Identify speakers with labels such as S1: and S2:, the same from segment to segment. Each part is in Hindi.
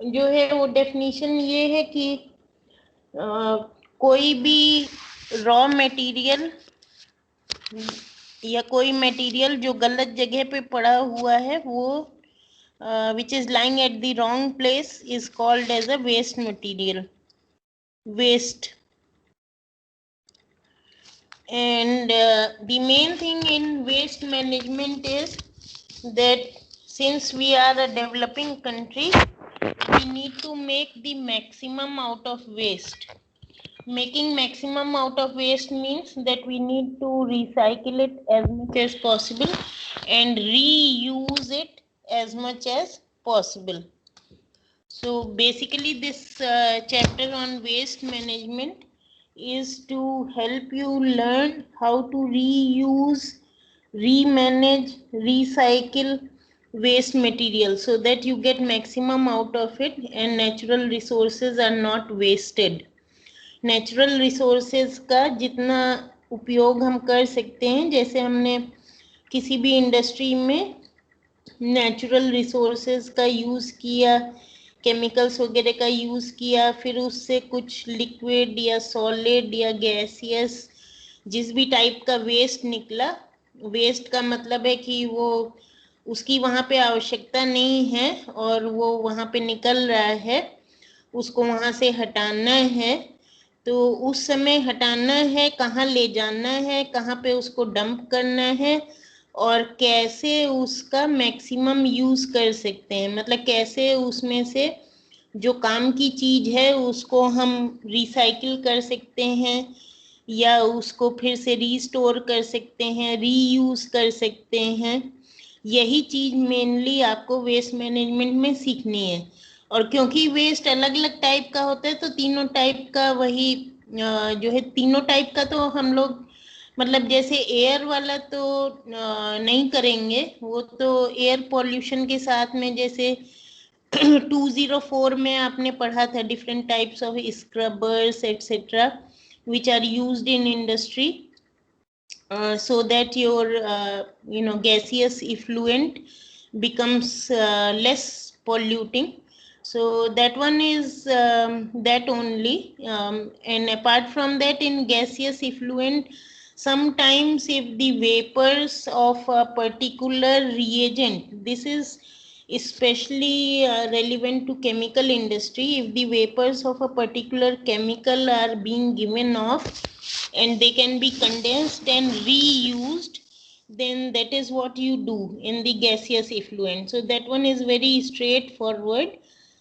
S1: जो है वो डेफिनेशन ये है कि कोई भी रॉ मटेरियल या कोई मटेरियल जो गलत जगह पे पड़ा हुआ है वो which is lying at the wrong place is called as a waste material. Waste. And the main thing in waste management is that since we are a developing country, we need to make the maximum out of waste. Making maximum out of waste means that we need to recycle it as much as possible and reuse it as much as possible. So basically this chapter on waste management is to help you learn how to reuse, remanage, recycle waste material so that you get maximum out of it and natural resources are not wasted. Natural resources का जितना उपयोग हम कर सकते हैं, जैसे हमने किसी भी इंडस्ट्री में नेचुरल रिसोर्सेज का यूज़ किया, केमिकल्स वगैरह का यूज़ किया, फिर उससे कुछ लिक्विड या सॉलिड या गैसियस जिस भी टाइप का वेस्ट निकला, वेस्ट का मतलब है कि वो उसकी वहाँ पे आवश्यकता नहीं है और वो वहाँ पे निकल रहा है, उसको वहाँ से हटाना है, तो उस समय हटाना है, कहाँ ले जाना है, कहाँ पे उसको डंप करना है और कैसे उसका मैक्सिमम यूज कर सकते हैं, मतलब कैसे उसमें से जो काम की चीज है उसको हम रिसाइकिल कर सकते हैं या उसको फिर से रीस्टोर कर सकते हैं, रीयूज कर सकते हैं। यही चीज मेनली आपको वेस्ट मैनेजमेंट में सीखनी है। और क्योंकि वेस्ट अलग अलग टाइप का होता है तो तीनों टाइप का वही जो है, तीनों टाइप का तो हम लोग मतलब जैसे एयर वाला तो नहीं करेंगे, वो तो एयर पॉल्यूशन के साथ में जैसे 204 में आपने पढ़ा था different types of scrubbers etcetera which are used in industry so that your gaseous effluent becomes less polluting. So that one is that only, and apart from that, in gaseous effluent, sometimes if the vapors of a particular reagent, this is especially relevant to chemical industry, if the vapors of a particular chemical are being given off and they can be condensed and reused, then that is what you do in the gaseous effluent. So that one is very straightforward.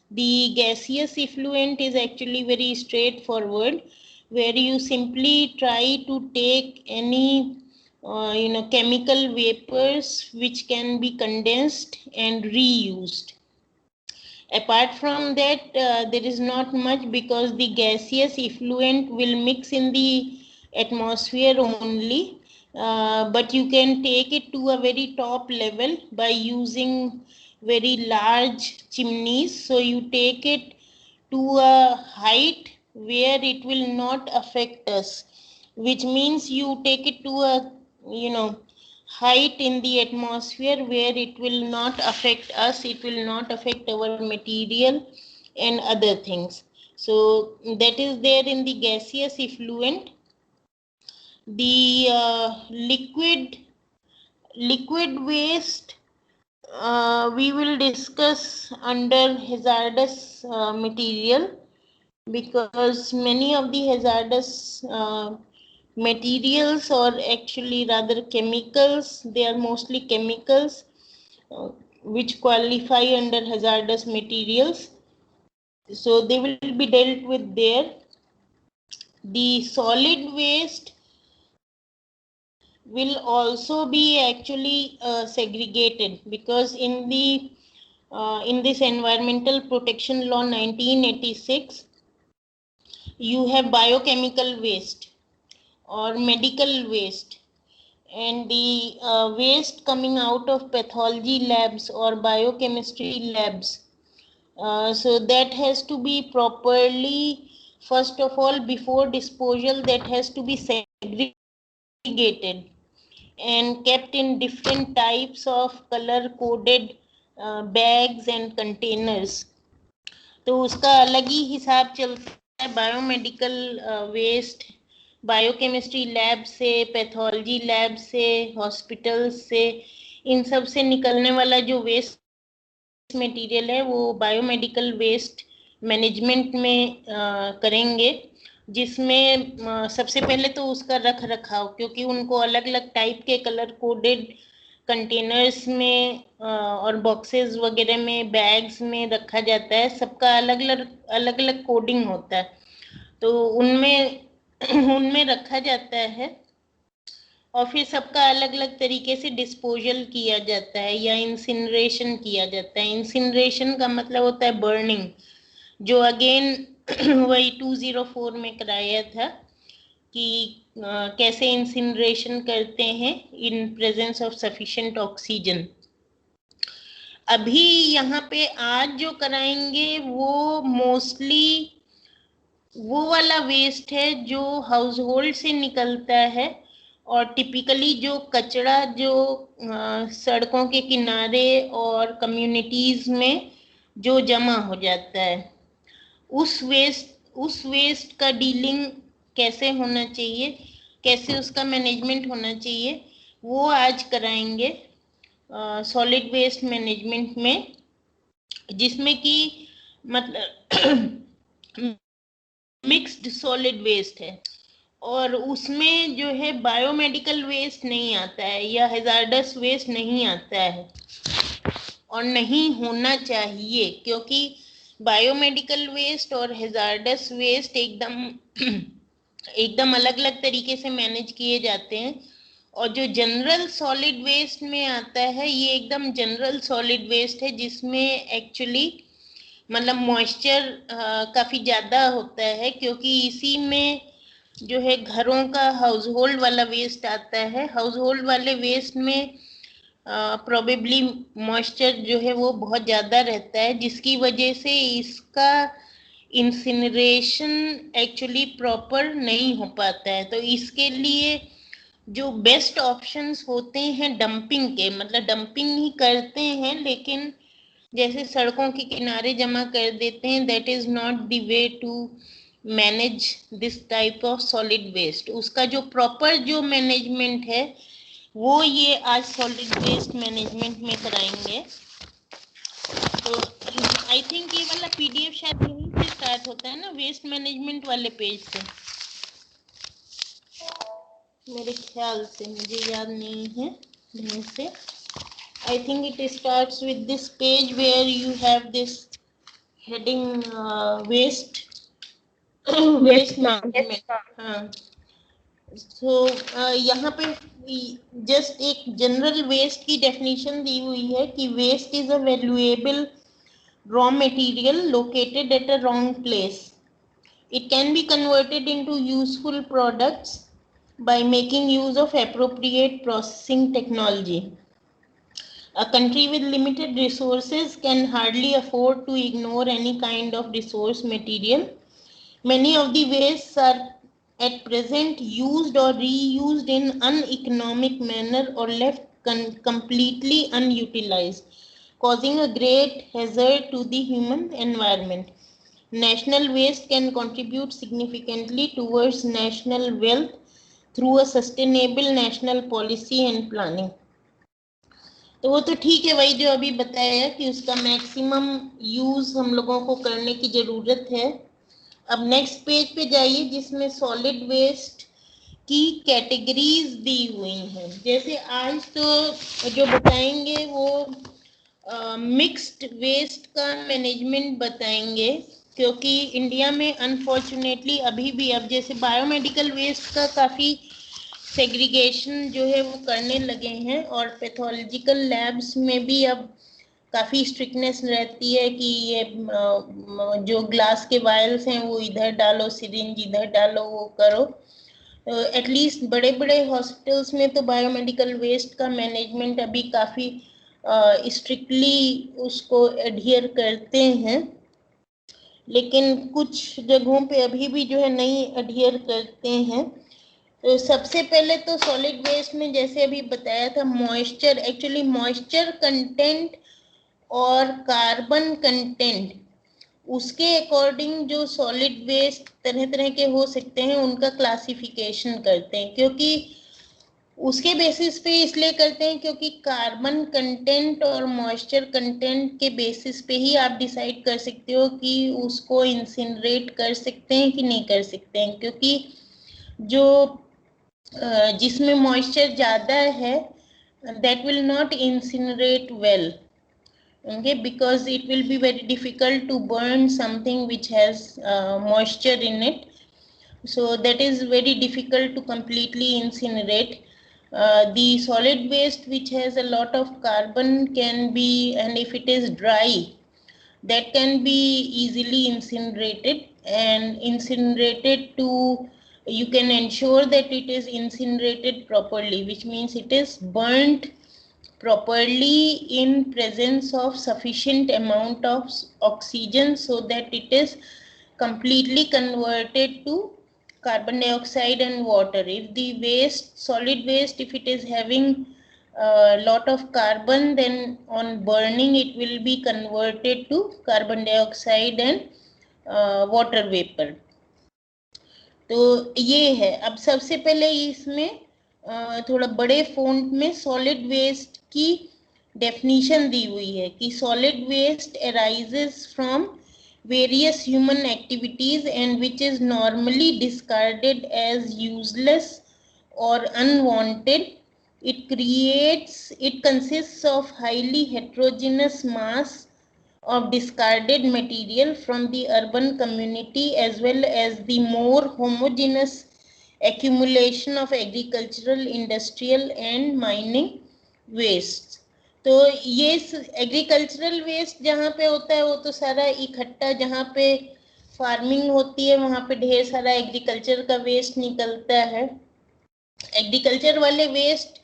S1: The gaseous effluent is actually very straightforward, where you simply try to take any chemical vapors which can be condensed and reused. Apart from that, there is not much, because the gaseous effluent will mix in the atmosphere only, but you can take it to a very top level by using very large chimneys. So you take it to a height where it will not affect us, which means you take it to a height in the atmosphere where it will not affect us, it will not affect our material and other things. So that is there in the gaseous effluent. The liquid waste we will discuss under hazardous material, because many of the hazardous materials, or actually rather chemicals, they are mostly chemicals which qualify under hazardous materials, so they will be dealt with there. The solid waste will also be actually segregated, because in this Environmental Protection Law 1986, you have biochemical waste or medical waste, and the waste coming out of pathology labs or biochemistry labs. So that has to be properly, first of all, before disposal, that has to be segregated and kept in different types of color coded bags and containers. तो उसका अलग ही हिसाब चलता है। बायोमेडिकल वेस्ट बायोकेमिस्ट्री लैब से, पैथोलॉजी लैब से, हॉस्पिटल से, इन सब से निकलने वाला जो वेस्ट मटेरियल है वो बायोमेडिकल वेस्ट मैनेजमेंट में करेंगे, जिसमें सबसे पहले तो उसका रख रखाव, क्योंकि उनको अलग अलग टाइप के कलर कोडेड कंटेनर्स में और बॉक्सेस वगैरह में, बैग्स में रखा जाता है। सबका अलग अलग कोडिंग होता है, तो उनमें उनमें रखा जाता है और फिर सबका अलग अलग तरीके से डिस्पोजल किया जाता है या इंसिनरेशन किया जाता है। इंसिनरेशन का मतलब होता है बर्निंग, जो अगेन वही 204 में कराया था कि कैसे इंसिनरेशन करते हैं in presence of sufficient oxygen. अभी यहाँ पे आज जो कराएंगे वो मोस्टली वो वाला वेस्ट है जो हाउस होल्ड से निकलता है और टिपिकली जो कचरा जो सड़कों के किनारे और कम्युनिटीज में जो जमा हो जाता है, उस वेस्ट का डीलिंग कैसे होना चाहिए, कैसे उसका मैनेजमेंट होना चाहिए, वो आज कराएंगे सॉलिड वेस्ट मैनेजमेंट में, जिसमें कि मतलब मिक्स्ड सॉलिड वेस्ट है और उसमें जो है बायोमेडिकल वेस्ट नहीं आता है या हैजार्डस वेस्ट नहीं आता है और नहीं होना चाहिए, क्योंकि बायोमेडिकल वेस्ट और हैजार्डस वेस्ट एकदम अलग अलग तरीके से मैनेज किए जाते हैं। और जो जनरल सॉलिड वेस्ट में आता है ये एकदम जनरल सॉलिड वेस्ट है, जिसमें एक्चुअली मतलब मॉइस्चर काफी ज्यादा होता है, क्योंकि इसी में जो है घरों का हाउस होल्ड वाला वेस्ट आता है। हाउस होल्ड वाले वेस्ट में प्रोबेबली मॉइस्चर जो है वो बहुत ज्यादा रहता है, जिसकी वजह से इसका इंसिनरेशन एक्चुअली प्रॉपर नहीं हो पाता है। तो इसके लिए जो बेस्ट ऑप्शंस होते हैं डंपिंग के, मतलब डंपिंग ही करते हैं लेकिन जैसे सड़कों के किनारे जमा कर देते हैं, that is not the way to manage this type of solid waste. उसका जो प्रॉपर जो मैनेजमेंट है वो ये आज सॉलिड वेस्ट मैनेजमेंट में कराएंगे। तो आई थिंक ये वाला पीडीएफ शायद यहीं से स्टार्ट होता है ना, वेस्ट मैनेजमेंट वाले पेज से, मेरे ख्याल से, मुझे याद नहीं है ढंग से। I think it starts with this page where you have this heading waste waste management. हाँ, so यहाँ पे जस्ट एक जनरल वेस्ट की डेफिनेशन दी हुई है कि waste is a valuable raw material located at a wrong place. It can be converted into useful products by making use of appropriate processing technology. A country with limited resources can hardly afford to ignore any kind of resource material. Many of the wastes are at present used or reused in uneconomic manner or left completely unutilized, causing a great hazard to the human environment. National waste can contribute significantly towards national wealth through a sustainable national policy and planning. तो वो तो ठीक है, वही जो अभी बताया कि उसका मैक्सिमम यूज हम लोगों को करने की जरूरत है। अब नेक्स्ट पेज पे जाइए जिसमें सॉलिड वेस्ट की कैटेगरीज दी हुई हैं। जैसे आज तो जो बताएंगे वो मिक्स्ड वेस्ट का मैनेजमेंट बताएंगे, क्योंकि इंडिया में अनफॉर्चुनेटली अभी भी अब जैसे बायोमेडिकल वेस्ट का काफ़ी सेग्रीगेशन जो है वो करने लगे हैं और पैथोलॉजिकल लैब्स में भी अब काफ़ी स्ट्रिक्टनेस रहती है कि ये जो ग्लास के वायल्स हैं वो इधर डालो, सिरिंज इधर डालो, वो करो। एटलीस्ट बड़े बड़े हॉस्पिटल्स में तो बायोमेडिकल वेस्ट का मैनेजमेंट अभी काफ़ी स्ट्रिक्टली उसको एडहियर करते हैं, लेकिन कुछ जगहों पे अभी भी जो है नहीं एडहियर करते हैं। तो सबसे पहले तो सॉलिड वेस्ट में जैसे अभी बताया था मॉइस्चर, एक्चुअली मॉइस्चर कंटेंट और कार्बन कंटेंट उसके अकॉर्डिंग जो सॉलिड वेस्ट तरह तरह के हो सकते हैं उनका क्लासिफिकेशन करते हैं, क्योंकि उसके बेसिस पे इसलिए करते हैं क्योंकि कार्बन कंटेंट और मॉइस्चर कंटेंट के बेसिस पे ही आप डिसाइड कर सकते हो कि उसको इंसिनरेट कर सकते हैं कि नहीं कर सकते हैं, क्योंकि जो जिसमें मॉइस्चर ज़्यादा है that will not incinerate well, okay, because it will be very difficult to burn something which has moisture in it. So that is very difficult to completely incinerate. The solid waste which has a lot of carbon can be, and if it is dry, that can be easily incinerated, and incinerated to, you can ensure that it is incinerated properly, which means it is burnt properly in presence of sufficient amount of oxygen, so that it is completely converted to carbon dioxide and water. If the waste, solid waste, if it is having a lot of carbon, then on burning it will be converted to carbon dioxide and water vapor. तो ये है. अब सबसे पहले इसमें थोड़ा बड़े फॉन्ट में सॉलिड वेस्ट की डेफिनेशन दी हुई है कि solid waste arises from various human activities and which is normally discarded as useless or unwanted. It consists of highly heterogeneous mass of discarded material from the urban community as well as the more homogeneous accumulation of agricultural, industrial and mining waste. तो ये एग्रीकल्चरल वेस्ट जहाँ पे होता है वो तो सारा इकट्ठा, जहाँ पे फार्मिंग होती है वहाँ पे ढेर सारा एग्रीकल्चर का वेस्ट निकलता है. एग्रीकल्चर वाले वेस्ट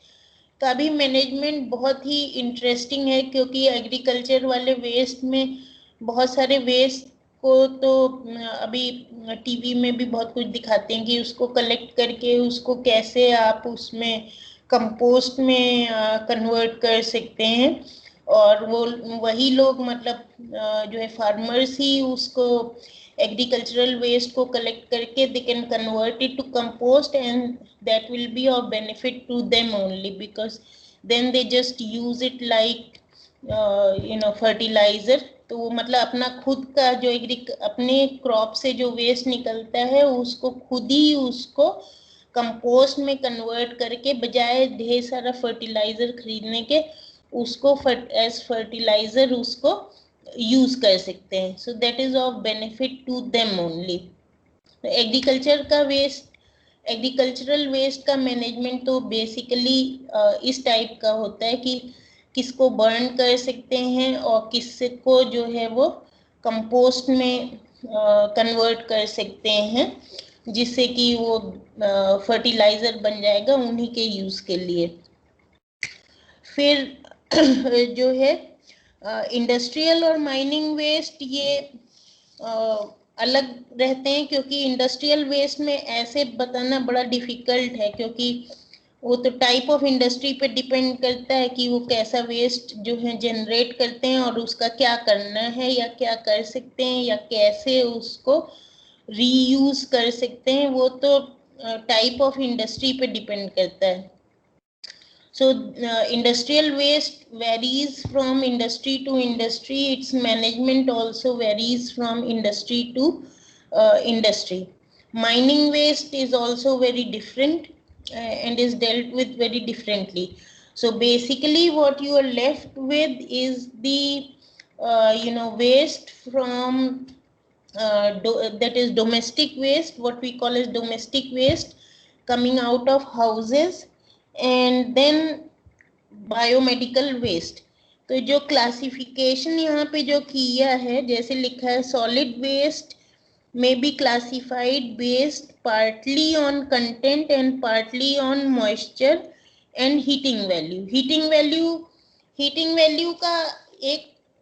S1: का भी मैनेजमेंट बहुत ही इंटरेस्टिंग है, क्योंकि एग्रीकल्चर वाले वेस्ट में बहुत सारे वेस्ट को तो अभी टीवी में भी बहुत कुछ दिखाते हैं कि उसको कलेक्ट करके उसको कैसे आप उसमें कंपोस्ट में कन्वर्ट कर सकते हैं, और वो वही लोग मतलब जो है फार्मर्स ही उसको एग्रीकल्चरल वेस्ट को कलेक्ट करके they can convert it to compost, and that will be of benefit to them only, because then they just use it like fertiliser. तो वो मतलब अपना खुद का जो अपने क्रॉप से जो वेस्ट निकलता है उसको खुद ही उसको कंपोस्ट में कन्वर्ट करके बजाय ढेर सारा फर्टिलाइजर खरीदने के उसको एज फर्टिलाइजर उसको यूज कर सकते हैं. So that is of benefit to them only. Agricultural waste का मैनेजमेंट तो बेसिकली इस टाइप का होता है कि किसको बर्न कर सकते हैं और किसको जो है वो कंपोस्ट में कन्वर्ट कर सकते हैं, जिससे कि वो फर्टिलाइजर बन जाएगा उन्हीं के यूज के लिए. फिर जो है इंडस्ट्रियल और माइनिंग वेस्ट ये अलग रहते हैं, क्योंकि इंडस्ट्रियल वेस्ट में ऐसे बताना बड़ा डिफिकल्ट है, क्योंकि वो तो टाइप ऑफ इंडस्ट्री पे डिपेंड करता है कि वो कैसा वेस्ट जो है जनरेट करते हैं और उसका क्या करना है या क्या कर सकते हैं या कैसे उसको रीयूज कर सकते हैं, वो तो टाइप ऑफ इंडस्ट्री पे डिपेंड करता है. So industrial waste varies from industry to industry. Its management also varies from industry to industry. Mining waste is also very different and is dealt with very differently. So basically what you are left with is the waste from that is domestic waste, what we call as domestic waste coming out of houses, and then biomedical waste. तो जो क्लासिफिकेशन यहाँ पे जो किया है, जैसे लिखा है solid waste may be classified based partly on content and partly on moisture and heating value. heating value का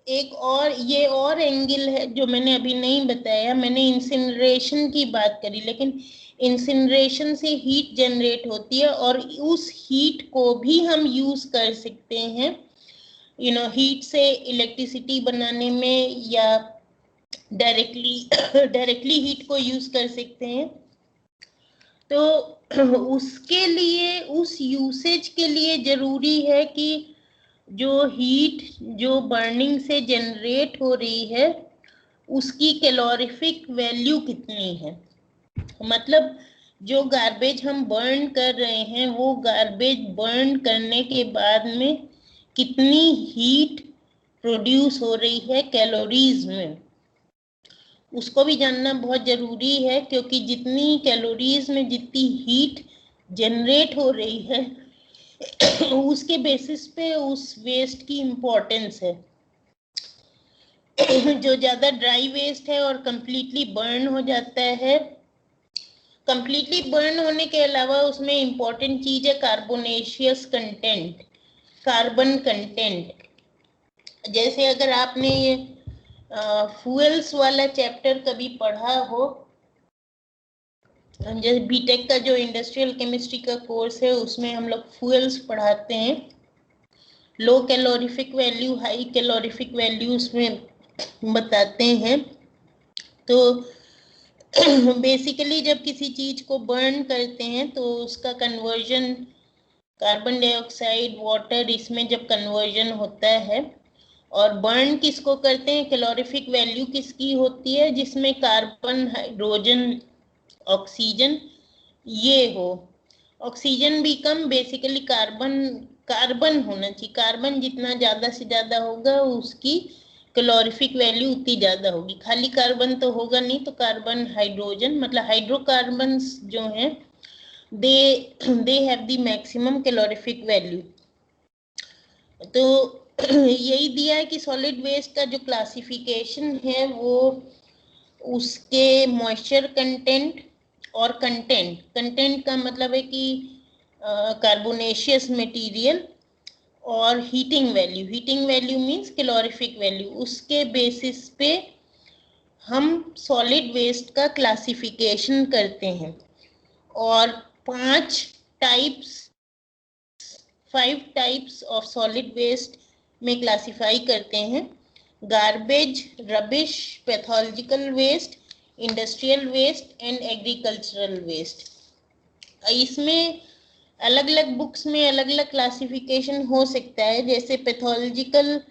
S1: एक और ये और एंगल है जो मैंने अभी नहीं बताया. मैंने इंसिनरेशन की बात करी, लेकिन इंसिनरेशन से हीट जनरेट होती है और उस हीट को भी हम यूज कर सकते हैं हीट से इलेक्ट्रिसिटी बनाने में, या डायरेक्टली हीट को यूज कर सकते हैं। तो उसके लिए, उस यूसेज के लिए जरूरी है कि जो हीट जो बर्निंग से जनरेट हो रही है उसकी कैलोरीफिक वैल्यू कितनी है। मतलब जो गार्बेज हम बर्न कर रहे हैं वो गार्बेज बर्न करने के बाद में कितनी हीट प्रोड्यूस हो रही है कैलोरीज में, उसको भी जानना बहुत जरूरी है, क्योंकि जितनी कैलोरीज में जितनी हीट जनरेट हो रही है उसके बेसिस पे उस वेस्ट की इम्पोर्टेंस है। जो ज्यादा ड्राई वेस्ट है और कंप्लीटली बर्न हो जाता है, कंप्लीटली बर्न होने के अलावा उसमें इम्पोर्टेंट चीज है कार्बोनेशियस कंटेंट, कार्बन कंटेंट। जैसे अगर आपने ये फ्यूल्स वाला चैप्टर कभी पढ़ा हो, जैसे बीटेक का जो इंडस्ट्रियल केमिस्ट्री का कोर्स है उसमें हम लोग फ्यूल्स पढ़ाते हैं, low calorific value, high calorific value उसमें बताते हैं। तो बेसिकली जब किसी चीज को बर्न करते हैं तो उसका कन्वर्जन कार्बन डाइऑक्साइड, वाटर, इसमें जब कन्वर्जन होता है, और बर्न किसको करते हैं, कैलोरीफिक वैल्यू किसकी होती है, जिसमें कार्बन, हाइड्रोजन, ऑक्सीजन ये हो। ऑक्सीजन भी कम, बेसिकली कार्बन होना चाहिए। कार्बन जितना ज्यादा से ज्यादा होगा उसकी कैलोरीफिक वैल्यू उतनी ज्यादा होगी। खाली कार्बन तो होगा नहीं, तो कार्बन, हाइड्रोजन, मतलब हाइड्रोकार्बन्स जो हैं they have the maximum calorific value. तो यही दिया है कि सॉलिड वेस्ट का जो क्लासिफिकेशन है वो उसके मॉइस्चर कंटेंट और कंटेंट का मतलब है कि कार्बोनेशियस मटेरियल, और heating value means calorific value, उसके बेसिस पे हम सॉलिड वेस्ट का क्लासिफिकेशन करते हैं। और 5 टाइप्स ऑफ सॉलिड वेस्ट में क्लासिफाई करते हैं: garbage, rubbish, pathological waste, industrial waste and agricultural waste. इसमें अलग अलग बुक्स में अलग अलग क्लासिफिकेशन हो सकता है। जैसे पैथोलॉजिकल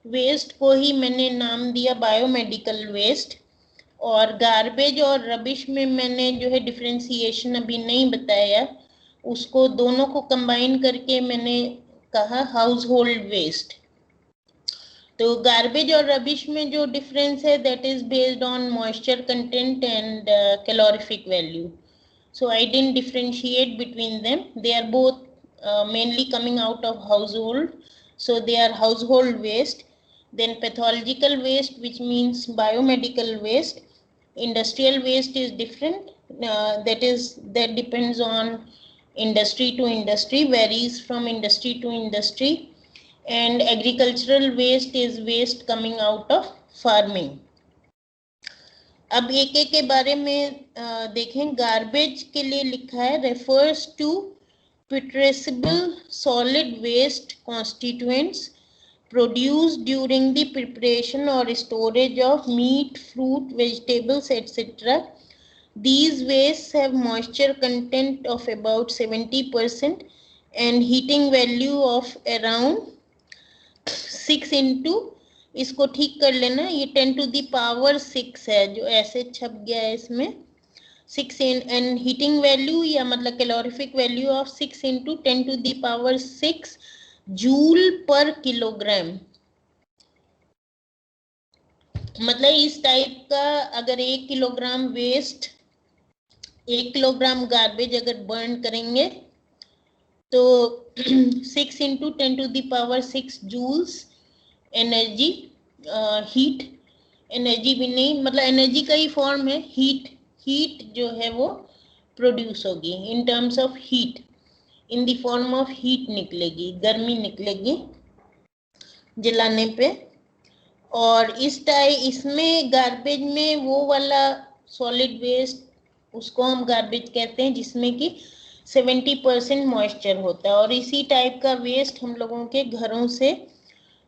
S1: वेस्ट को ही मैंने नाम दिया बायोमेडिकल वेस्ट, और गार्बेज और रबिश में मैंने जो है डिफरेंशिएशन अभी नहीं बताया, उसको दोनों को कंबाइन करके मैंने कहा हाउस होल्ड वेस्ट। तो गार्बेज और रबिश में जो डिफरेंस है that is based on moisture content and calorific value. So I didn't differentiate between them. They are both mainly coming out of household. So they are household waste. Then pathological waste, which means biomedical waste. Industrial waste is different. That depends on industry to industry, varies from industry to industry. And agricultural waste is waste coming out of farming. अब एक एक के बारे में देखें। गार्बेज के लिए लिखा है refers to putrescible solid waste constituents produced during the preparation or storage of meat, fruit, vegetables, etc. These wastes have moisture content of about 70% and heating value of around 6 into, इसको ठीक कर लेना, ये 10 to the power 6 है जो ऐसे छप गया है इसमें, 6 एंड हीटिंग वैल्यू या मतलब calorific value of 6 into 10 to the power 6 joule पर किलोग्राम। मतलब इस टाइप का अगर 1 किलोग्राम वेस्ट, 1 किलोग्राम गार्बेज अगर बर्न करेंगे तो 6 into 10 to the power 6 joules energy, heat energy भी नहीं, मतलब एनर्जी का ही फॉर्म है, हीट जो है वो प्रोड्यूस होगी in terms of heat, in the form of heat निकलेगी, गर्मी निकलेगी जलाने पे। और इसमें गार्बेज में वो वाला सॉलिड वेस्ट, उसको हम गार्बेज कहते हैं जिसमें कि 70% मॉइस्चर होता है, और इसी टाइप का वेस्ट हम लोगों के घरों से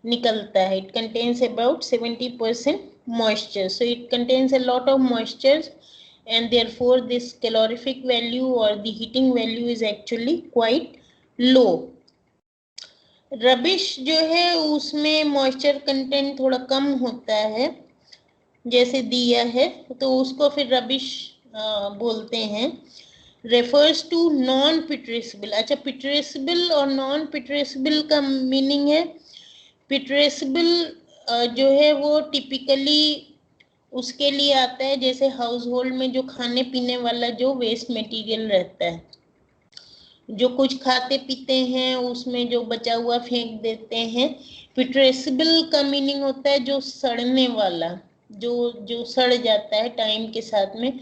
S1: निकलता है। It contains about 70% moisture. So it contains a lot of moisture, and therefore this calorific value or the heating value is actually quite low. Rubbish जो है उसमें मॉइस्चर कंटेंट थोड़ा कम होता है, जैसे दिया है, तो उसको फिर रबिश बोलते हैं. Refers to non putrescible. अच्छा, पिट्रेसिबल और नॉन पिट्रेसिबल का मीनिंग है, पिट्रेसिबल जो है वो टिपिकली उसके लिए आता है जैसे हाउस होल्ड में जो खाने पीने वाला जो वेस्ट मटेरियल रहता है, जो कुछ खाते पीते हैं उसमें जो बचा हुआ फेंक देते हैं. पिट्रेसिबल का मीनिंग होता है जो सड़ने वाला, जो सड़ जाता है टाइम के साथ में.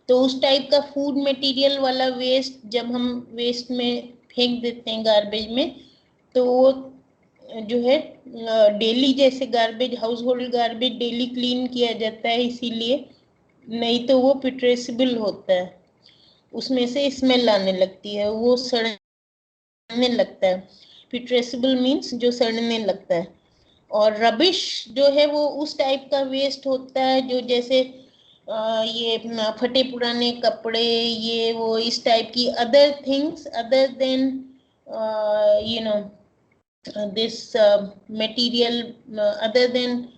S1: तो उस टाइप का फूड मटेरियल वाला वेस्ट जब हम वेस्ट में फेंक देते हैं गार्बेज में, तो वो जो है डेली, जैसे garbage, house hold garbage daily clean किया जाता है इसीलिए, नहीं तो वो पिट्रेसिबल होता है, उसमें से स्मेल आने लगती है, वो सड़ने लगता है. पिट्रेसिबल मीन्स जो सड़ने लगता है. और रबिश जो है वो उस टाइप का वेस्ट होता है जो जैसे ये फटे पुराने कपड़े, ये वो इस टाइप की other things other than you know this material, other than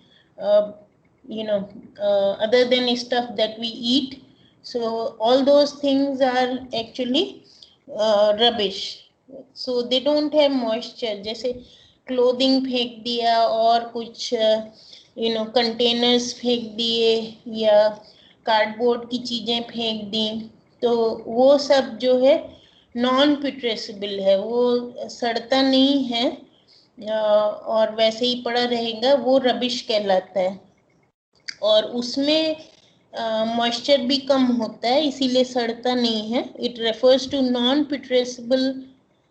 S1: other than stuff that we eat. So all those things are actually rubbish. So they don't have moisture. जैसे क्लोथिंग फेंक दिया और कुछ कंटेनर्स फेंक दिए या कार्डबोर्ड की चीजें फेंक दी, तो वो सब जो है नॉन पिट्रेसिबल है, वो सड़ता नहीं है और वैसे ही पड़ा रहेगा, वो रबिश कहलाता है. और उसमें मॉइस्चर भी कम होता है इसीलिए सड़ता नहीं है. It refers to non putrescible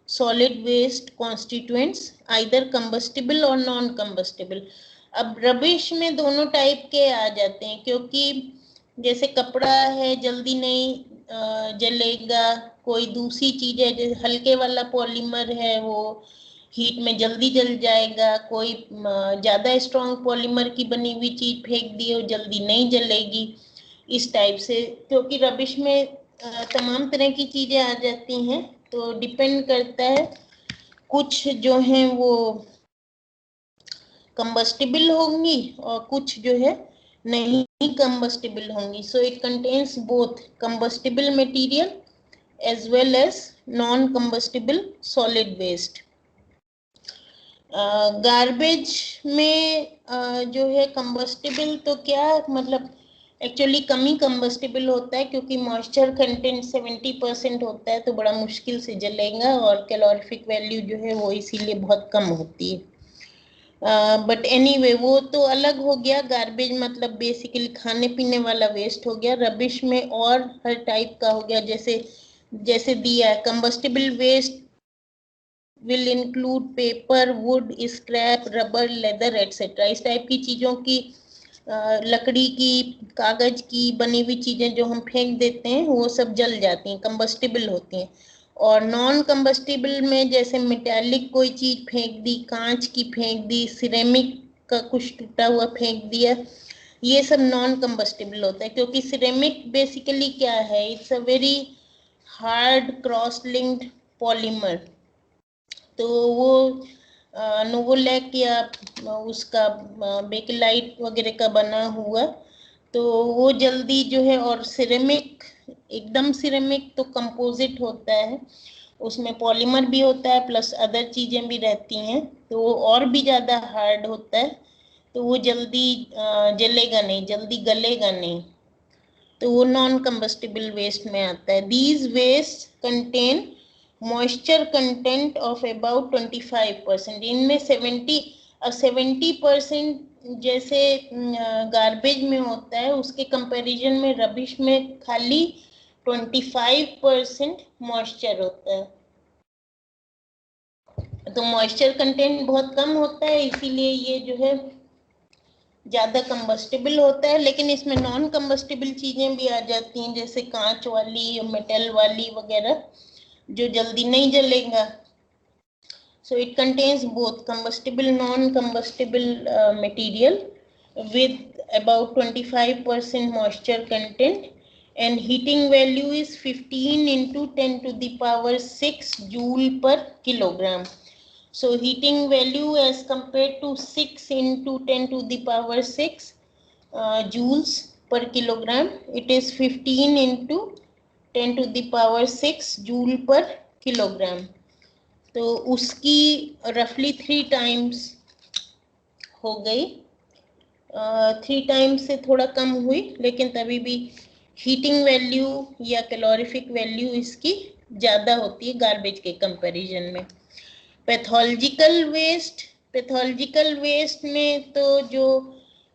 S1: solid waste constituents, either combustible और नॉन कंबस्टिबल. अब रबिश में दोनों टाइप के आ जाते हैं, क्योंकि जैसे कपड़ा है जल्दी नहीं जलेगा, कोई दूसरी चीज है जैसे हल्के वाला पॉलीमर है वो हीट में जल्दी जल जाएगा, कोई ज्यादा स्ट्रॉन्ग पॉलीमर की बनी हुई चीज फेंक दी हो जल्दी नहीं जलेगी, इस टाइप से. क्योंकि रबिश में तमाम तरह की चीजें आ जाती हैं, तो डिपेंड करता है, कुछ जो हैं वो कंबस्टिबल होंगी और कुछ जो है नहीं कंबस्टिबल होंगी. So it contains both combustible material as well as non combustible solid waste. Garbage में जो है कंबस्टिबल तो क्या मतलब एक्चुअली कम ही कंबस्टिबल होता है, क्योंकि मॉइस्चर कंटेंट 70% होता है, तो बड़ा मुश्किल से जलेगा और कैलोरीफिक वैल्यू जो है वो इसीलिए बहुत कम होती है. बट एनीवे वो तो अलग हो गया. गार्बेज मतलब बेसिकली खाने पीने वाला वेस्ट हो गया. रबिश में और हर टाइप का हो गया, जैसे दिया है combustible waste will include paper, wood, scrap, rubber, leather, etc. इस टाइप की चीजों की लकड़ी की, कागज की बनी हुई चीजें जो हम फेंक देते हैं वो सब जल जाती हैं, कंबस्टिबल होती हैं. और नॉन कंबस्टिबल में जैसे मेटालिक कोई चीज फेंक दी, कांच की फेंक दी, सिरेमिक का कुछ टूटा हुआ फेंक दिया, ये सब नॉन कंबस्टिबल होता है. क्योंकि सिरेमिक बेसिकली क्या है, it's a very hard cross linked polymer. तो वो नोवोलैक या उसका बेकेलाइट वगैरह का बना हुआ, तो वो जल्दी जो है, और सिरेमिक एकदम सिरेमिक तो कंपोजिट होता है, उसमें पॉलीमर भी होता है प्लस अदर चीजें भी रहती हैं, तो वो और भी ज्यादा हार्ड होता है, तो वो जल्दी जलेगा नहीं, जल्दी गलेगा नहीं, तो वो नॉन कंबस्टिबल वेस्ट में आता है. These waste contain moisture content of about 25%. इनमें 70% जैसे गार्बेज में होता है, उसके कंपैरिजन में रबिश में खाली 25% मॉइस्चर होता है. तो मॉइस्चर कंटेंट बहुत कम होता है, इसीलिए ये जो है ज्यादा कंबस्टिबल होता है. लेकिन इसमें नॉन कंबस्टिबल चीजें भी आ जाती हैं, जैसे कांच वाली, मेटल वाली वगैरह, जो जल्दी नहीं जलेगा. So it contains both combustible, non-combustible material. with about 25% moisture content, and heating value is 15 into 10 to the power 6 joule per kilogram. So heating value as compared to 6 into 10 to the power 6 joules per kilogram, it is 15 into 10 to the power 6 joule per kilogram. तो उसकी रफली 3 टाइम्स हो गई, 3 टाइम्स से थोड़ा कम हुई, लेकिन तभी भी हीटिंग वैल्यू या कैलोरीफिक वैल्यू इसकी ज़्यादा होती है गार्बेज के कंपैरिजन में। पैथोलॉजिकल वेस्ट में तो जो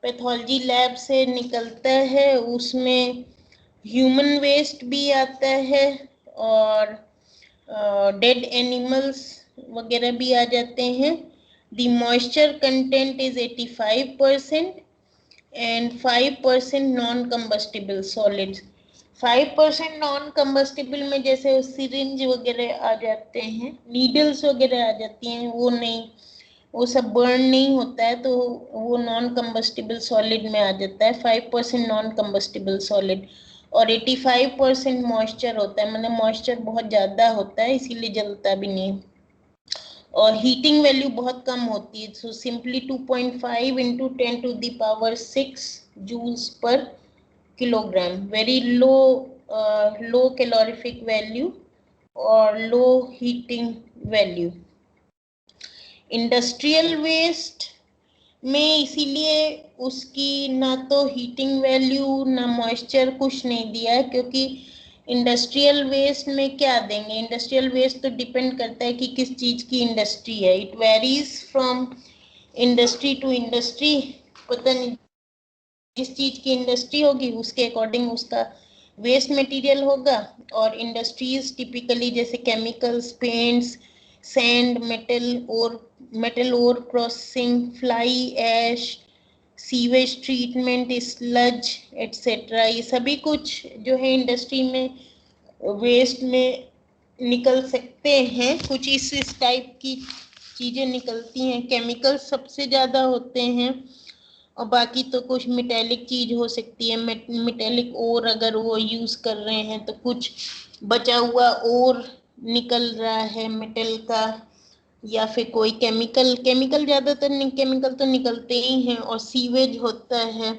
S1: पैथोलॉजी लैब से निकलता है उसमें ह्यूमन वेस्ट भी आता है और डेड एनिमल्स वगैरह भी आ जाते हैं। The moisture content is 85% and 5% non combustible solids. 5% non combustible में जैसे सिरिंज वगैरह आ जाते हैं, नीडल्स वगैरह आ जाती हैं, वो नहीं, वो सब बर्न नहीं होता है, तो वो नॉन कंबस्टिबल सॉलिड में आ जाता है। 5% नॉन कंबस्टिबल सॉलिड और 85% मॉइस्चर होता है, मतलब मॉइस्चर बहुत ज़्यादा होता है, इसीलिए जलता भी नहीं। और हीटिंग वैल्यू बहुत कम होती है, so simply 2.5 into 10 to the power 6 joules per kilogram, very low calorific value और low heating value। Industrial waste में इसीलिए उसकी ना तो हीटिंग वैल्यू ना मॉइस्चर कुछ नहीं दिया है, क्योंकि इंडस्ट्रियल वेस्ट में क्या देंगे। इंडस्ट्रियल वेस्ट तो डिपेंड करता है कि किस चीज़ की इंडस्ट्री है, it varies from industry to industry. पता नहीं जिस चीज़ की इंडस्ट्री होगी उसके अकॉर्डिंग उसका वेस्ट मटेरियल होगा। और इंडस्ट्रीज टिपिकली जैसे chemicals, paints, sand, metal ore processing, fly ash, sewage treatment, sludge etcetera, ये सभी कुछ जो है इंडस्ट्री में वेस्ट में निकल सकते हैं। कुछ इस टाइप की चीज़ें निकलती हैं। केमिकल्स सबसे ज़्यादा होते हैं और बाकी तो कुछ मेटेलिक चीज हो सकती है, मेटेलिक ओर अगर वो यूज कर रहे हैं तो कुछ बचा हुआ ओर निकल रहा है मेटल का, या फिर कोई केमिकल ज़्यादातर केमिकल तो निकलते ही हैं। और सीवेज होता है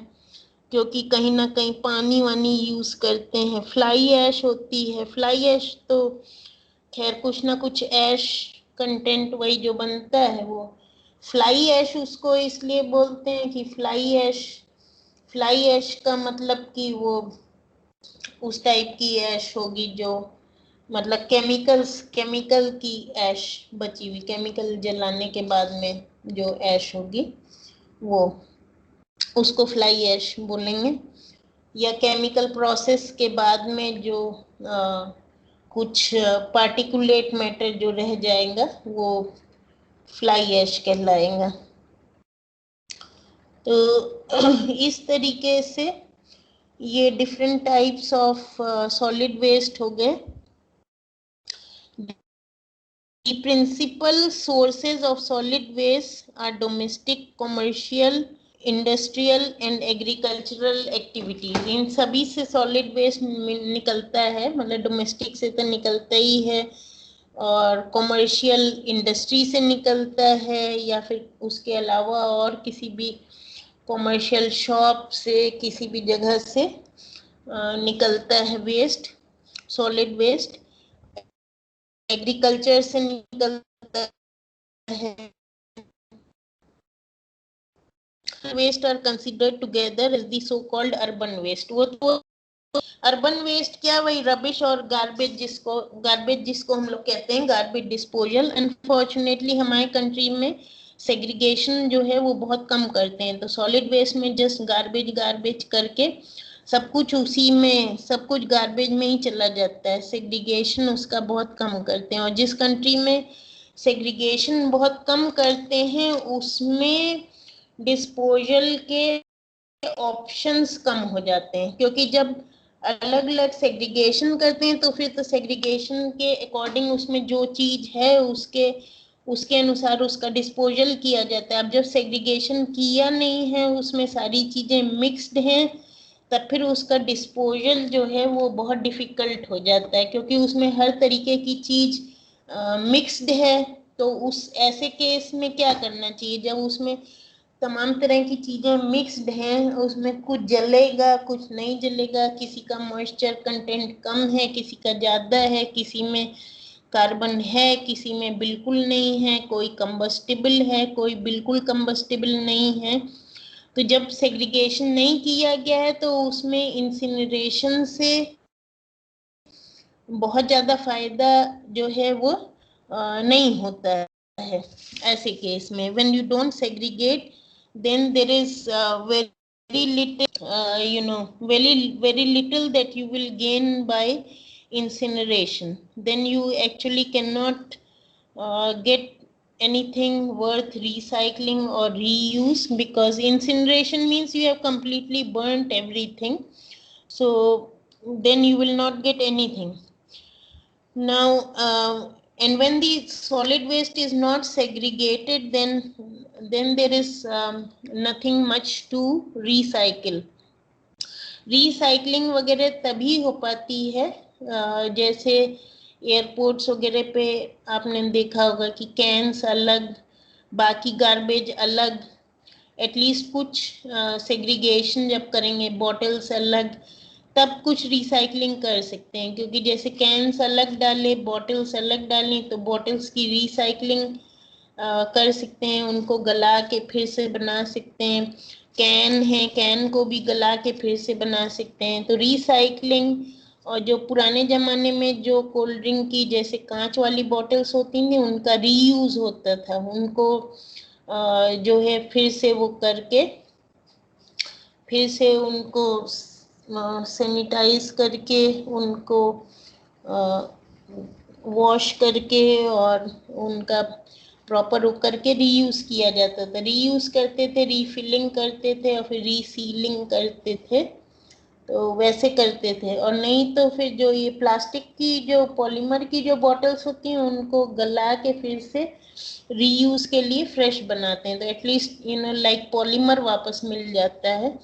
S1: क्योंकि कहीं ना कहीं पानी वानी यूज करते हैं। फ्लाई ऐश होती है, फ्लाई ऐश तो खैर कुछ ना कुछ ऐश कंटेंट वही जो बनता है वो फ्लाई ऐश, उसको इसलिए बोलते हैं कि फ्लाई ऐश का मतलब कि वो उस टाइप की ऐश होगी जो मतलब केमिकल की ऐश बची हुई, केमिकल जलाने के बाद में जो ऐश होगी वो उसको फ्लाई ऐश बोलेंगे। या केमिकल प्रोसेस के बाद में जो कुछ पार्टिकुलेट मैटर जो रह जाएगा वो फ्लाई ऐश कहलाएगा। तो इस तरीके से ये different types of solid waste हो गए। The principal sources of solid waste are domestic, commercial, industrial and agricultural activities. इन सभी से सॉलिड वेस्ट निकलता है, मतलब डोमेस्टिक से तो निकलता ही है और कमर्शियल इंडस्ट्री से निकलता है, या फिर उसके अलावा और किसी भी कमर्शियल शॉप से किसी भी जगह से निकलता है वेस्ट, सॉलिड वेस्ट। एग्रीकल्चर से निकलता है। Waste are considered together as the so called urban waste. वो तो अर्बन वेस्ट क्या, वही रबिश और गार्बेज जिसको हम लोग कहते हैं गार्बेज डिस्पोजल। अनफॉर्चुनेटली हमारे कंट्री में सेग्रीगेशन जो है वो बहुत कम करते हैं, तो सॉलिड वेस्ट में जस्ट गार्बेज करके सब कुछ उसी में, सब कुछ गार्बेज में ही चला जाता है। सेग्रीगेशन उसका बहुत कम करते हैं, और जिस कंट्री में सेग्रीगेशन बहुत कम करते हैं उसमें डिस्पोजल के ऑप्शंस कम हो जाते हैं, क्योंकि जब अलग अलग सेग्रीगेशन करते हैं तो फिर तो सेग्रीगेशन के अकॉर्डिंग उसमें जो चीज है उसके उसके अनुसार उसका डिस्पोजल किया जाता है। अब जब सेग्रीगेशन किया नहीं है, उसमें सारी चीजें मिक्स्ड हैं, तब फिर उसका डिस्पोजल जो है वो बहुत डिफिकल्ट हो जाता है, क्योंकि उसमें हर तरीके की चीज मिक्स्ड है। तो उस ऐसे केस में क्या करना चाहिए, जब उसमें तमाम तरह की चीजें मिक्स्ड हैं, उसमें कुछ जलेगा कुछ नहीं जलेगा, किसी का मॉइस्चर कंटेंट कम है, किसी का ज्यादा है, किसी में कार्बन है, किसी में बिल्कुल नहीं है, कोई कंबस्टिबल है, कोई बिल्कुल कंबस्टिबल नहीं है। तो जब सेग्रीगेशन नहीं किया गया है तो उसमें इंसिनरेशन से बहुत ज्यादा फायदा जो है वो नहीं होता है। ऐसे केस में when you don't segregate, then there is very little very little that you will gain by incineration. Then you actually cannot get anything worth recycling or reuse, because incineration means you have completely burnt everything, so then you will not get anything. Now and when the solid waste is not segregated, then there is nothing much to recycle. Recycling वगैरह तभी हो पाती है जैसे एयरपोर्ट्स वगैरह पे आपने देखा होगा कि कैंस अलग, बाकी गार्बेज अलग, एटलीस्ट कुछ सेग्रीगेशन जब करेंगे, बॉटल्स अलग, तब कुछ रिसाइकलिंग कर सकते हैं। क्योंकि जैसे कैंस अलग डाले, बॉटल्स अलग डाली, तो बॉटल्स की रिसाइकलिंग कर सकते हैं, उनको गला के फिर से बना सकते हैं। कैन है, कैन को भी गला के फिर से बना सकते हैं। तो रिसाइकलिंग, और जो पुराने ज़माने में जो कोल्ड ड्रिंक की जैसे कांच वाली बॉटल्स होती थी, उनका रीयूज होता था, उनको जो है फिर से वो करके फिर से उनको सैनिटाइज करके, उनको वॉश करके और उनका प्रॉपर वो करके रीयूज किया जाता था। रीयूज करते थे, रीफिलिंग करते थे और फिर रीसीलिंग करते थे, तो वैसे करते थे। और नहीं तो फिर जो ये प्लास्टिक की जो पॉलीमर की जो बॉटल्स होती हैं, उनको गला के फिर से रीयूज के लिए फ्रेश बनाते हैं, तो एटलीस्ट लाइक पॉलीमर वापस मिल जाता है।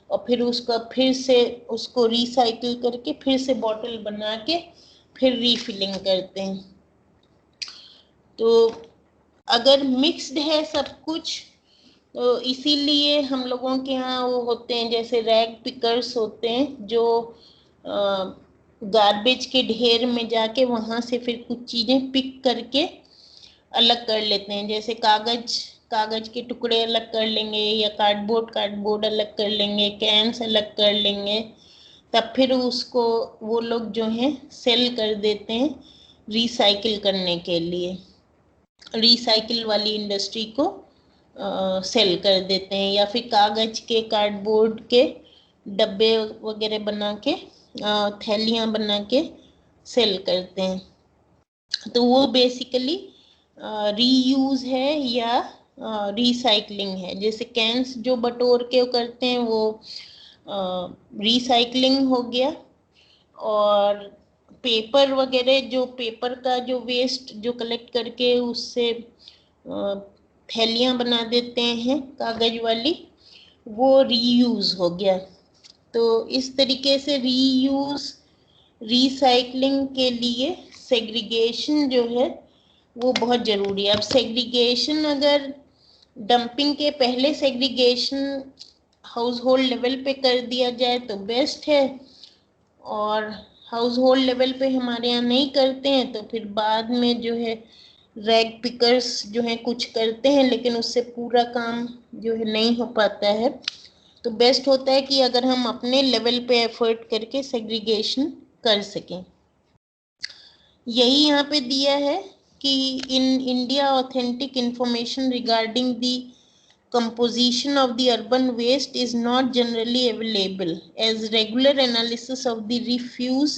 S1: और फिर उसका फिर से उसको रिसाइकिल करके फिर से बॉटल बना के फिर रीफिलिंग करते हैं। तो अगर मिक्स्ड है सब कुछ, तो इसीलिए हम लोगों के यहाँ वो होते हैं जैसे रैग पिकर्स होते हैं, जो गार्बेज के ढेर में जाके वहाँ से फिर कुछ चीज़ें पिक करके अलग कर लेते हैं। जैसे कागज के टुकड़े अलग कर लेंगे, या कार्डबोर्ड अलग कर लेंगे, कैंस अलग कर लेंगे, तब फिर उसको वो लोग जो हैं सेल कर देते हैं रिसाइकिल करने के लिए, रिसाइकिल वाली इंडस्ट्री को सेल कर देते हैं। या फिर कागज के, कार्डबोर्ड के डब्बे वगैरह बना के, थैलियाँ बना के सेल करते हैं। तो वो बेसिकली रीयूज है या रिसाइकलिंग है। जैसे कैंस जो बटोर के करते हैं वो रिसाइकलिंग हो गया, और पेपर वगैरह, जो पेपर का जो वेस्ट जो कलेक्ट करके उससे थैलियाँ बना देते हैं कागज वाली, वो रीयूज हो गया। तो इस तरीके से रीयूज, रिसाइकलिंग के लिए सेग्रीगेशन जो है वो बहुत ज़रूरी है। अब सेग्रीगेशन अगर डंपिंग के पहले सेग्रीगेशन हाउस होल्ड लेवल पे कर दिया जाए तो बेस्ट है, और हाउस होल्ड लेवल पे हमारे यहाँ नहीं करते हैं, तो फिर बाद में जो है रैग पिकर्स जो हैं कुछ करते हैं, लेकिन उससे पूरा काम जो है नहीं हो पाता है। तो बेस्ट होता है कि अगर हम अपने लेवल पे एफर्ट करके सेग्रीगेशन कर सकें। यही यहाँ पे दिया है कि in India authentic information regarding the composition of the urban waste is not generally available, as regular analysis of the refuse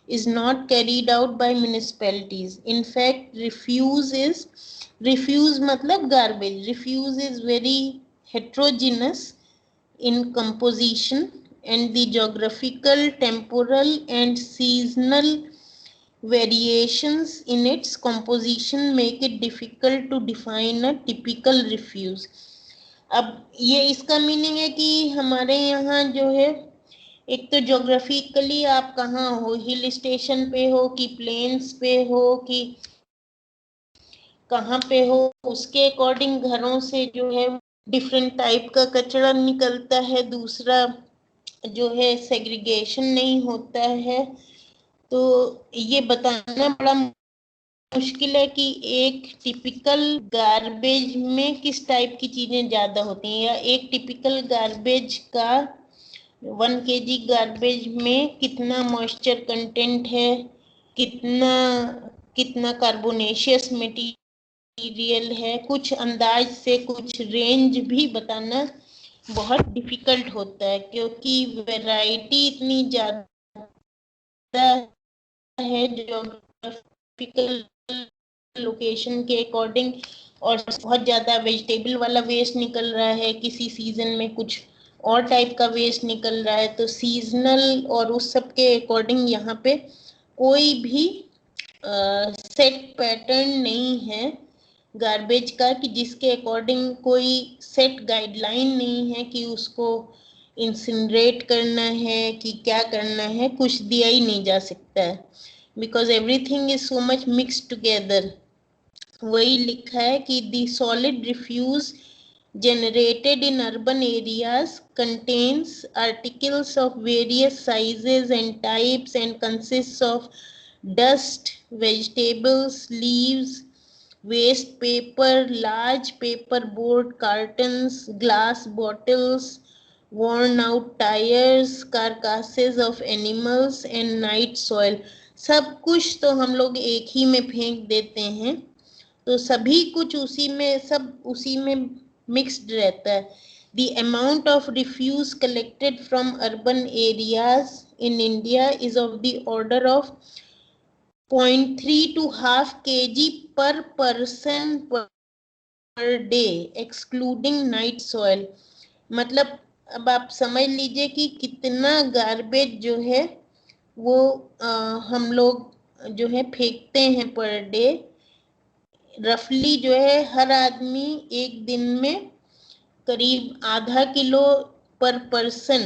S1: is not carried out by municipalities. In fact, refuse मतलब garbage, refuse is very heterogeneous in composition, and the geographical, temporal and seasonal variations in its composition make it difficult to define a typical refuse. अब ये इसका मीनिंग है कि हमारे यहाँ जो है, एक तो ज्योग्राफिकली आप कहाँ हो, हिल स्टेशन पे हो कि प्लेन्स पे हो कि कहाँ पे हो, उसके अकॉर्डिंग घरों से जो है डिफरेंट टाइप का कचरा निकलता है। दूसरा जो है सेग्रीगेशन नहीं होता है। तो ये बताना बड़ा मुश्किल है कि एक टिपिकल गार्बेज में किस टाइप की चीजें ज्यादा होती हैं, या एक टिपिकल गार्बेज का 1 kg गार्बेज में कितना मॉइस्चर कंटेंट है, कितना कितना कार्बोनेशियस मटेरियल है। कुछ अंदाज से कुछ रेंज भी बताना बहुत डिफिकल्ट होता है, क्योंकि वैरायटी इतनी ज्यादा है ज्योग्राफिकल लोकेशन के अकॉर्डिंग, और बहुत ज्यादा वेजिटेबल वाला वेस्ट निकल रहा है किसी सीजन में, कुछ और टाइप का वेस्ट निकल रहा है। तो सीजनल और उस सब के अकॉर्डिंग यहाँ पे कोई भी सेट पैटर्न नहीं है गार्बेज का, कि जिसके अकॉर्डिंग कोई सेट गाइडलाइन नहीं है कि उसको इंसिनरेट करना है कि क्या करना है, कुछ दिया ही नहीं जा सकता है, because everything is so much mix together. वही लिखा है कि the solid refuse generated in urban areas contains articles of various sizes and types and consists of dust, vegetables, leaves, waste paper, large paper board cartons, glass bottles, worn out tires, carcasses of animals and night soil। सब कुछ तो हम लोग एक ही में फेंक देते हैं, तो सभी कुछ उसी में, सब उसी में मिक्स्ड रहता है। The amount of refuse collected from urban areas in India is of the order of 0.3 to half kg per person per day, excluding night soil। मतलब अब आप समझ लीजिए कि कितना गार्बेज जो है वो हम लोग जो है फेंकते हैं पर डे। रफली जो है हर आदमी एक दिन में करीब आधा किलो पर पर्सन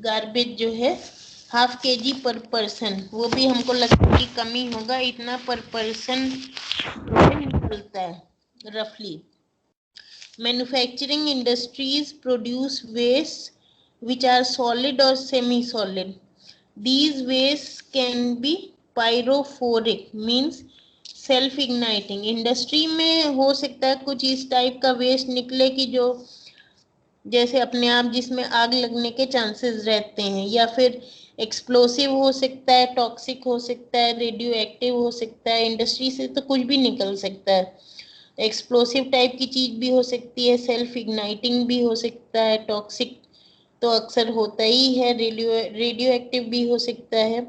S1: गार्बेज जो है, ½ kg पर पर्सन, वो भी हमको लगता है कि कम ही होगा, इतना पर पर्सन जो है निकलता है रफली। Manufacturing industries produce waste which are solid or semi-solid. These wastes can be pyrophoric, means self igniting. Industry में हो सकता है कुछ इस टाइप का वेस्ट निकले कि जो जैसे अपने आप जिसमें आग लगने के चांसेस रहते हैं, या फिर एक्सप्लोसिव हो सकता है, टॉक्सिक हो सकता है, रेडियो एक्टिव हो सकता है। इंडस्ट्री से तो कुछ भी निकल सकता है, एक्सप्लोसिव टाइप की चीज भी हो सकती है, सेल्फ इग्नाइटिंग भी हो सकता है, टॉक्सिक तो अक्सर होता ही है, रेडियो एक्टिव भी हो सकता है।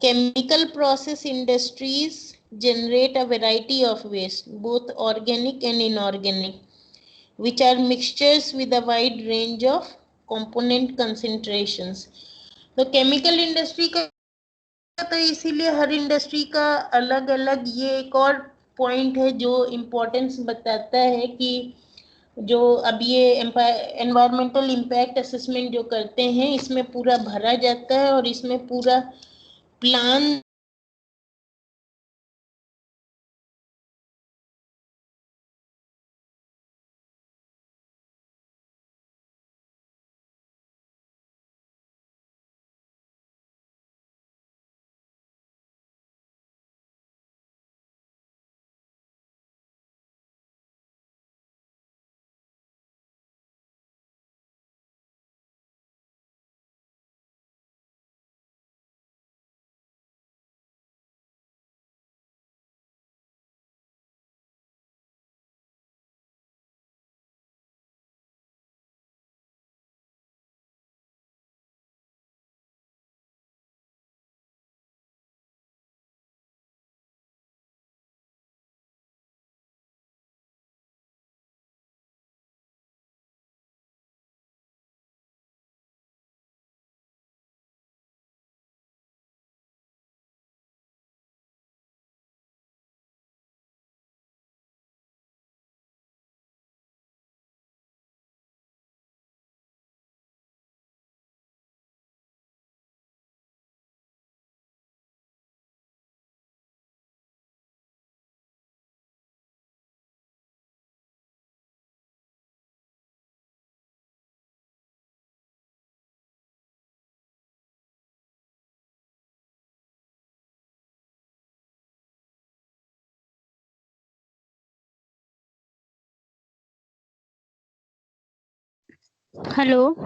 S1: Chemical process industries generate a variety of waste, both organic and inorganic, which are mixtures with a wide range of component concentrations। तो केमिकल इंडस्ट्री का तो इसीलिए हर इंडस्ट्री का अलग अलग, ये एक और पॉइंट है जो इम्पोर्टेंस बताता है कि जो अब ये एनवायरमेंटल इम्पैक्ट असेसमेंट जो करते हैं, इसमें पूरा भरा जाता है और इसमें पूरा प्लान
S2: Hello.